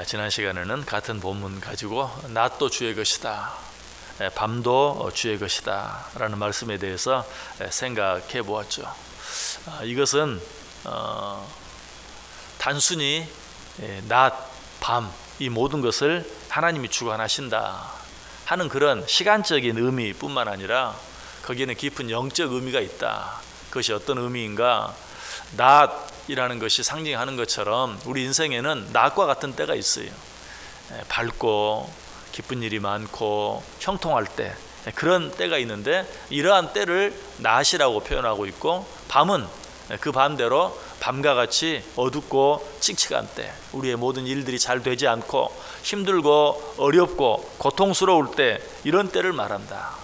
지난 시간에는 같은 본문 가지고 낮도 주의 것이다, 밤도 주의 것이다 라는 말씀에 대해서 생각해 보았죠. 이것은 단순히 낮, 밤 이 모든 것을 하나님이 주관하신다 하는 그런 시간적인 의미뿐만 아니라 거기에는 깊은 영적 의미가 있다. 그것이 어떤 의미인가? 낮이라는 것이 상징하는 것처럼 우리 인생에는 낮과 같은 때가 있어요. 밝고 기쁜 일이 많고 형통할 때, 그런 때가 있는데 이러한 때를 낮이라고 표현하고 있고, 밤은 그 반대로 밤과 같이 어둡고 칙칙한 때, 우리의 모든 일들이 잘 되지 않고 힘들고 어렵고 고통스러울 때, 이런 때를 말한다.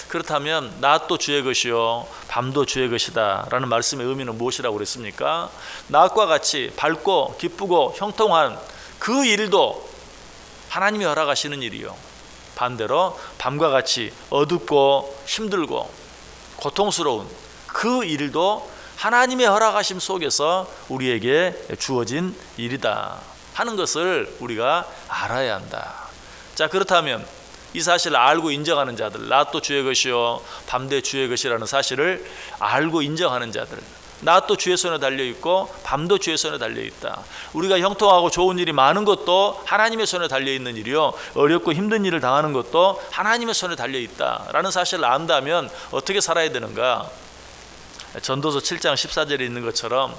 그렇다면 낮도 주의 것이요 밤도 주의 것이다 라는 말씀의 의미는 무엇이라고 그랬습니까? 낮과 같이 밝고 기쁘고 형통한 그 일도 하나님이 허락하시는 일이요, 반대로 밤과 같이 어둡고 힘들고 고통스러운 그 일도 하나님의 허락하심 속에서 우리에게 주어진 일이다 하는 것을 우리가 알아야 한다. 자, 그렇다면 이 사실을 알고 인정하는 자들, 낮도 주의 것이요 밤도 주의 것이라는 사실을 알고 인정하는 자들, 낮도 주의 손에 달려있고 밤도 주의 손에 달려있다. 우리가 형통하고 좋은 일이 많은 것도 하나님의 손에 달려있는 일이요, 어렵고 힘든 일을 당하는 것도 하나님의 손에 달려있다라는 사실을 안다면 어떻게 살아야 되는가? 전도서 7장 14절에 있는 것처럼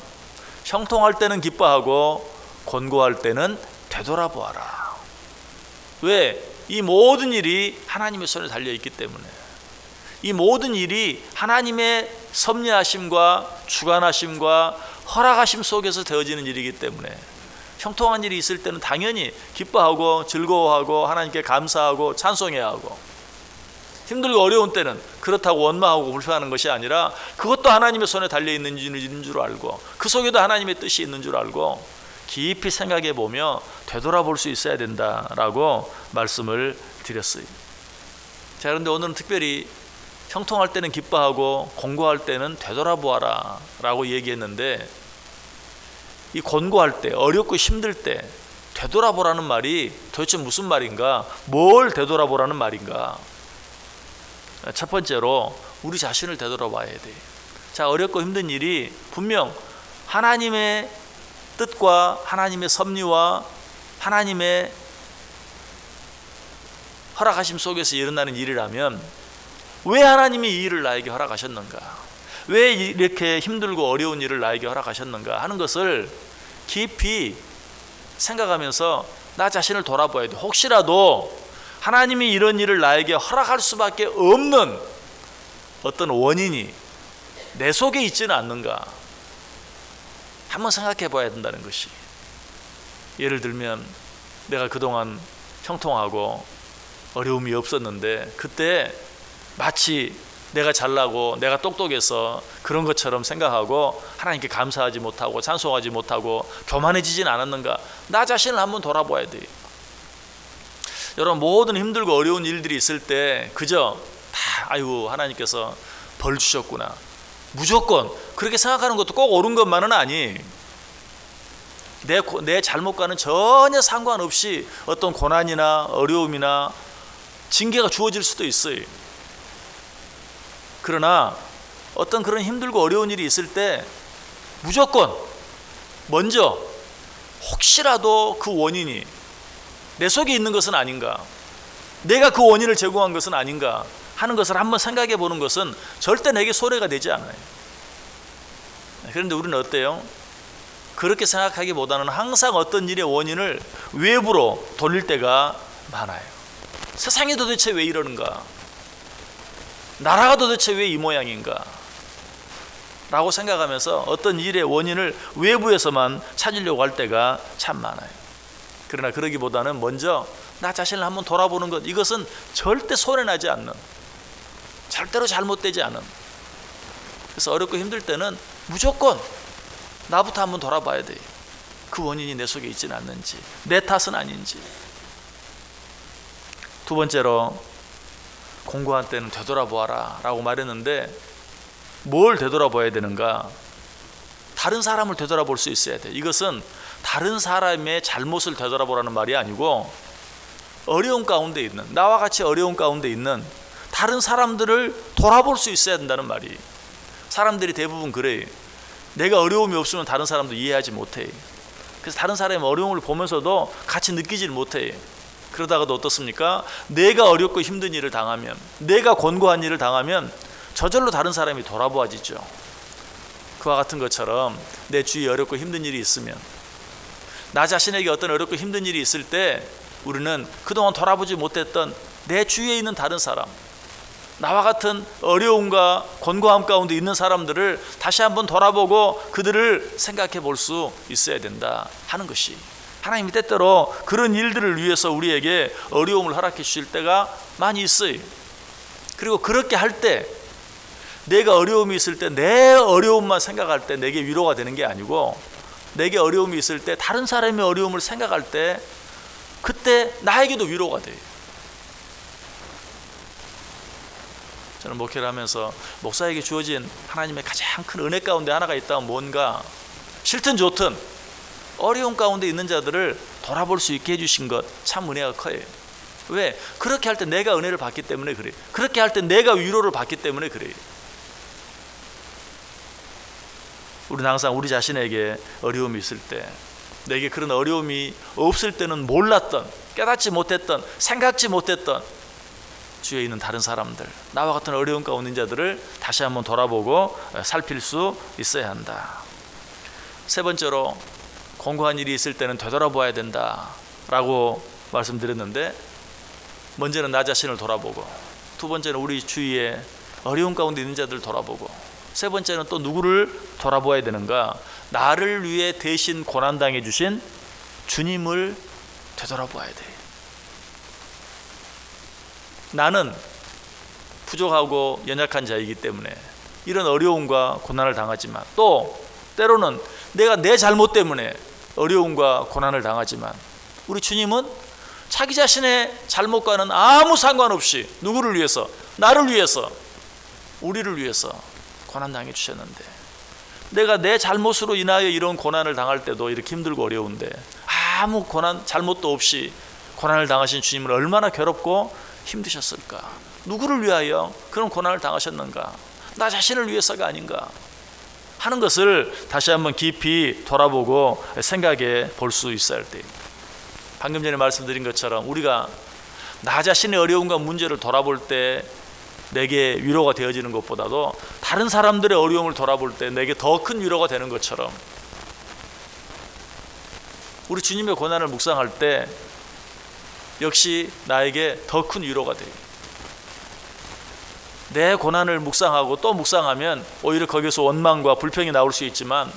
형통할 때는 기뻐하고 곤고할 때는 되돌아보아라. 왜? 이 모든 일이 하나님의 손에 달려있기 때문에, 이 모든 일이 하나님의 섭리하심과 주관하심과 허락하심 속에서 되어지는 일이기 때문에 형통한 일이 있을 때는 당연히 기뻐하고 즐거워하고 하나님께 감사하고 찬송해야 하고, 힘들고 어려운 때는 그렇다고 원망하고 불평하는 것이 아니라 그것도 하나님의 손에 달려있는 일인 줄 알고 그 속에도 하나님의 뜻이 있는 줄 알고 깊이 생각해 보며 되돌아볼 수 있어야 된다라고 말씀을 드렸어요. 자, 그런데 오늘은 특별히 형통할 때는 기뻐하고 곤고할 때는 되돌아보아라 라고 얘기했는데, 이 곤고할 때, 어렵고 힘들 때 되돌아보라는 말이 도대체 무슨 말인가? 뭘 되돌아보라는 말인가? 첫 번째로 우리 자신을 되돌아봐야 돼. 자, 어렵고 힘든 일이 분명 하나님의 뜻과 하나님의 섭리와 하나님의 허락하심 속에서 일어나는 일이라면 왜 하나님이 이 일을 나에게 허락하셨는가? 왜 이렇게 힘들고 어려운 일을 나에게 허락하셨는가 하는 것을 깊이 생각하면서 나 자신을 돌아봐야 돼. 혹시라도 하나님이 이런 일을 나에게 허락할 수밖에 없는 어떤 원인이 내 속에 있지는 않는가 한번 생각해 봐야 된다는 것이. 예를 들면 내가 그동안 형통하고 어려움이 없었는데 그때 마치 내가 잘나고 내가 똑똑해서 그런 것처럼 생각하고 하나님께 감사하지 못하고 찬송하지 못하고 교만해지진 않았는가? 나 자신을 한번 돌아봐야 돼요. 여러분, 모든 힘들고 어려운 일들이 있을 때 그저 다 아이고 하나님께서 벌 주셨구나, 무조건 그렇게 생각하는 것도 꼭 옳은 것만은 아니. 내 잘못과는 전혀 상관없이 어떤 고난이나 어려움이나 징계가 주어질 수도 있어요. 그러나 어떤 그런 힘들고 어려운 일이 있을 때 무조건 먼저 혹시라도 그 원인이 내 속에 있는 것은 아닌가, 내가 그 원인을 제공한 것은 아닌가 하는 것을 한번 생각해 보는 것은 절대 내게 손해가 되지 않아요. 그런데 우리는 어때요? 그렇게 생각하기보다는 항상 어떤 일의 원인을 외부로 돌릴 때가 많아요. 세상이 도대체 왜 이러는가? 나라가 도대체 왜 이 모양인가? 라고 생각하면서 어떤 일의 원인을 외부에서만 찾으려고 할 때가 참 많아요. 그러나 그러기보다는 먼저 나 자신을 한번 돌아보는 것, 이것은 절대 손해나지 않는, 절대로 잘못되지 않은. 그래서 어렵고 힘들 때는 무조건 나부터 한번 돌아봐야 돼요. 그 원인이 내 속에 있지는 않는지, 내 탓은 아닌지. 두 번째로 공고한 때는 되돌아보아라 라고 말했는데 뭘 되돌아봐야 되는가? 다른 사람을 되돌아볼 수 있어야 돼. 이것은 다른 사람의 잘못을 되돌아보라는 말이 아니고 어려운 가운데 있는, 나와 같이 어려운 가운데 있는 다른 사람들을 돌아볼 수 있어야 된다는 말이. 사람들이 대부분 그래. 내가 어려움이 없으면 다른 사람도 이해하지 못해. 그래서 다른 사람의 어려움을 보면서도 같이 느끼지를 못해. 그러다가도 어떻습니까? 내가 어렵고 힘든 일을 당하면, 내가 권고한 일을 당하면 저절로 다른 사람이 돌아보아지죠. 그와 같은 것처럼 내 주위에 어렵고 힘든 일이 있으면, 나 자신에게 어떤 어렵고 힘든 일이 있을 때 우리는 그동안 돌아보지 못했던 내 주위에 있는 다른 사람, 나와 같은 어려움과 권고함 가운데 있는 사람들을 다시 한번 돌아보고 그들을 생각해 볼 수 있어야 된다 하는 것이, 하나님이 때때로 그런 일들을 위해서 우리에게 어려움을 허락해 주실 때가 많이 있어요. 그리고 그렇게 할 때, 내가 어려움이 있을 때 내 어려움만 생각할 때 내게 위로가 되는 게 아니고, 내게 어려움이 있을 때 다른 사람의 어려움을 생각할 때 그때 나에게도 위로가 돼요. 저는 목회를 하면서 목사에게 주어진 하나님의 가장 큰 은혜 가운데 하나가 있다면 뭔가, 싫든 좋든 어려움 가운데 있는 자들을 돌아볼 수 있게 해주신 것, 참 은혜가 커요. 왜? 그렇게 할 때 내가 은혜를 받기 때문에 그래요. 그렇게 할 때 내가 위로를 받기 때문에 그래요. 우리는 항상 우리 자신에게 어려움이 있을 때, 내게 그런 어려움이 없을 때는 몰랐던, 깨닫지 못했던, 생각지 못했던 주위에 있는 다른 사람들, 나와 같은 어려운 가운데 있는 자들을 다시 한번 돌아보고 살필 수 있어야 한다. 세 번째로, 공고한 일이 있을 때는 되돌아봐야 된다라고 말씀드렸는데, 먼저는 나 자신을 돌아보고, 두 번째는 우리 주위에 어려운 가운데 있는 자들을 돌아보고, 세 번째는 또 누구를 돌아보아야 되는가? 나를 위해 대신 고난당해 주신 주님을 되돌아봐야 돼. 나는 부족하고 연약한 자이기 때문에 이런 어려움과 고난을 당하지만, 또 때로는 내가 내 잘못 때문에 어려움과 고난을 당하지만, 우리 주님은 자기 자신의 잘못과는 아무 상관없이 누구를 위해서? 나를 위해서, 우리를 위해서 고난당해 주셨는데, 내가 내 잘못으로 인하여 이런 고난을 당할 때도 이렇게 힘들고 어려운데 아무 잘못도 없이 고난을 당하신 주님은 얼마나 괴롭고 힘드셨을까? 누구를 위하여 그런 고난을 당하셨는가? 나 자신을 위해서가 아닌가 하는 것을 다시 한번 깊이 돌아보고 생각해 볼 수 있어야 할 때, 방금 전에 말씀드린 것처럼 우리가 나 자신의 어려움과 문제를 돌아볼 때 내게 위로가 되어지는 것보다도 다른 사람들의 어려움을 돌아볼 때 내게 더 큰 위로가 되는 것처럼, 우리 주님의 고난을 묵상할 때 역시 나에게 더 큰 위로가 돼요. 내 고난을 묵상하고 또 묵상하면 오히려 거기서 원망과 불평이 나올 수 있지만,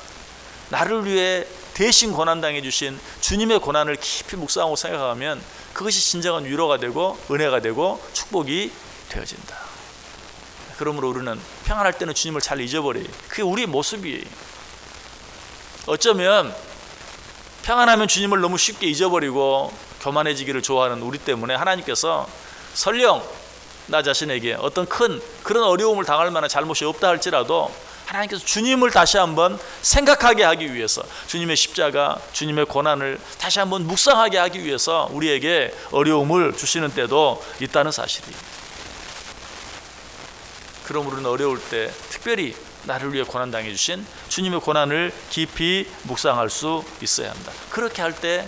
나를 위해 대신 고난당해 주신 주님의 고난을 깊이 묵상하고 생각하면 그것이 진정한 위로가 되고 은혜가 되고 축복이 되어진다. 그러므로 우리는 평안할 때는 주님을 잘 잊어버려요. 그게 우리의 모습이에요. 어쩌면 평안하면 주님을 너무 쉽게 잊어버리고 교만해지기를 좋아하는 우리 때문에 하나님께서 설령 나 자신에게 어떤 큰 그런 어려움을 당할 만한 잘못이 없다 할지라도 하나님께서 주님을 다시 한번 생각하게 하기 위해서, 주님의 십자가, 주님의 고난을 다시 한번 묵상하게 하기 위해서 우리에게 어려움을 주시는 때도 있다는 사실이에요. 그럼 우리는 어려울 때 특별히 나를 위해 고난당해 주신 주님의 고난을 깊이 묵상할 수 있어야 한다. 그렇게 할 때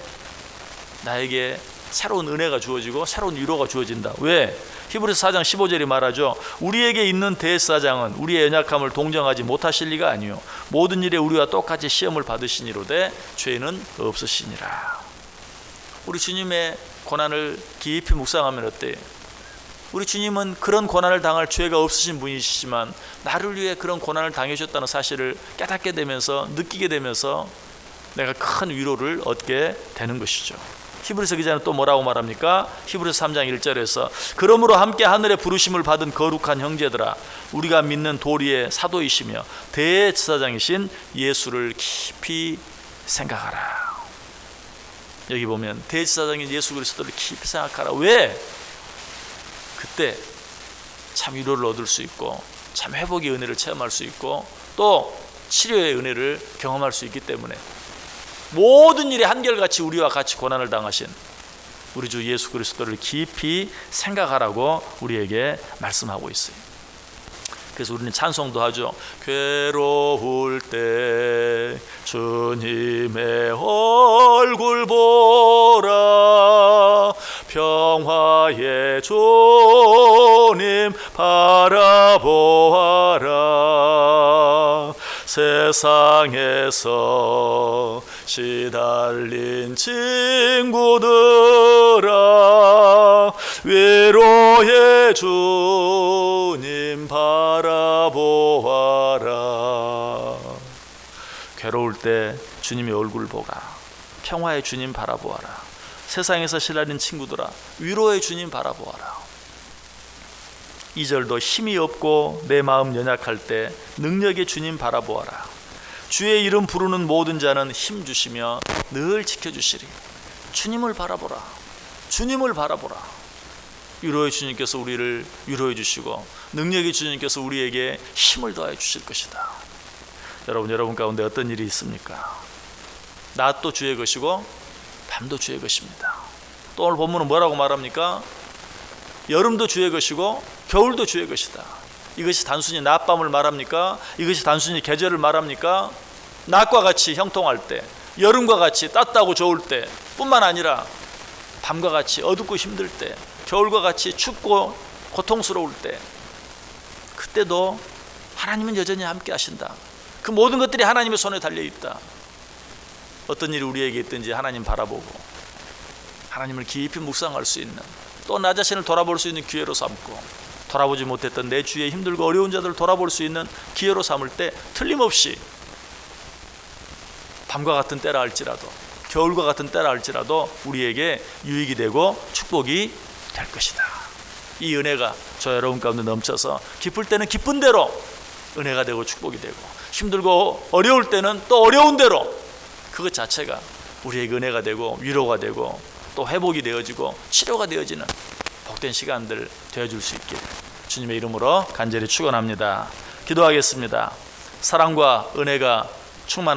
나에게 새로운 은혜가 주어지고 새로운 위로가 주어진다. 왜? 히브리서 4장 15절이 말하죠. 우리에게 있는 대제사장은 우리의 연약함을 동정하지 못하실 리가 아니요 모든 일에 우리와 똑같이 시험을 받으시니로되 죄는 없으시니라. 우리 주님의 고난을 깊이 묵상하면 어때요? 우리 주님은 그런 고난을 당할 죄가 없으신 분이시지만 나를 위해 그런 고난을 당하셨다는 사실을 깨닫게 되면서, 느끼게 되면서 내가 큰 위로를 얻게 되는 것이죠. 히브리서 기자는 또 뭐라고 말합니까? 히브리서 3장 1절에서 그러므로 함께 하늘의 부르심을 받은 거룩한 형제들아, 우리가 믿는 도리의 사도이시며 대제사장이신 예수를 깊이 생각하라. 여기 보면 대제사장인 예수 그리스도를 깊이 생각하라. 왜? 그때 참 위로를 얻을 수 있고 참 회복의 은혜를 체험할 수 있고 또 치료의 은혜를 경험할 수 있기 때문에 모든 일에 한결같이 우리와 같이 고난을 당하신 우리 주 예수 그리스도를 깊이 생각하라고 우리에게 말씀하고 있어요. 그래서 우리는 찬송도 하죠. 괴로울 때 주님의 얼굴 보라, 평화의 주님 바라보아라. 세상에서 시달린 친구들아, 위로의 주님 바라보아라. 괴로울 때 주님의 얼굴 보라, 평화의 주님 바라보아라. 세상에서 시달린 친구들아, 위로의 주님 바라보아라. 2절도 힘이 없고 내 마음 연약할 때 능력의 주님 바라보아라. 주의 이름 부르는 모든 자는 힘 주시며 늘 지켜주시리. 주님을 바라보라. 주님을 바라보라. 위로의 주님께서 우리를 위로해 주시고 능력의 주님께서 우리에게 힘을 더해 주실 것이다. 여러분 가운데 어떤 일이 있습니까? 낮도 주의 것이고 밤도 주의 것입니다. 또 오늘 본문은 뭐라고 말합니까? 여름도 주의 것이고 겨울도 주의 것이다. 이것이 단순히 낮밤을 말합니까? 이것이 단순히 계절을 말합니까? 낮과 같이 형통할 때, 여름과 같이 따뜻하고 좋을 때 뿐만 아니라 밤과 같이 어둡고 힘들 때, 겨울과 같이 춥고 고통스러울 때, 그때도 하나님은 여전히 함께 하신다. 그 모든 것들이 하나님의 손에 달려있다. 어떤 일이 우리에게 있든지 하나님 바라보고 하나님을 깊이 묵상할 수 있는, 또 나 자신을 돌아볼 수 있는 기회로 삼고, 돌아보지 못했던 내 주위에 힘들고 어려운 자들을 돌아볼 수 있는 기회로 삼을 때 틀림없이 밤과 같은 때라 할지라도 겨울과 같은 때라 할지라도 우리에게 유익이 되고 축복이 될 것이다. 이 은혜가 저 여러분 가운데 넘쳐서 기쁠 때는 기쁜 대로 은혜가 되고 축복이 되고, 힘들고 어려울 때는 또 어려운 대로 그것 자체가 우리에게 은혜가 되고 위로가 되고 또 회복이 되어지고 치료가 되어지는 복된 시간들 되어줄 수 있기를 주님의 이름으로 간절히 축원합니다. 기도하겠습니다. 사랑과 은혜가 충만한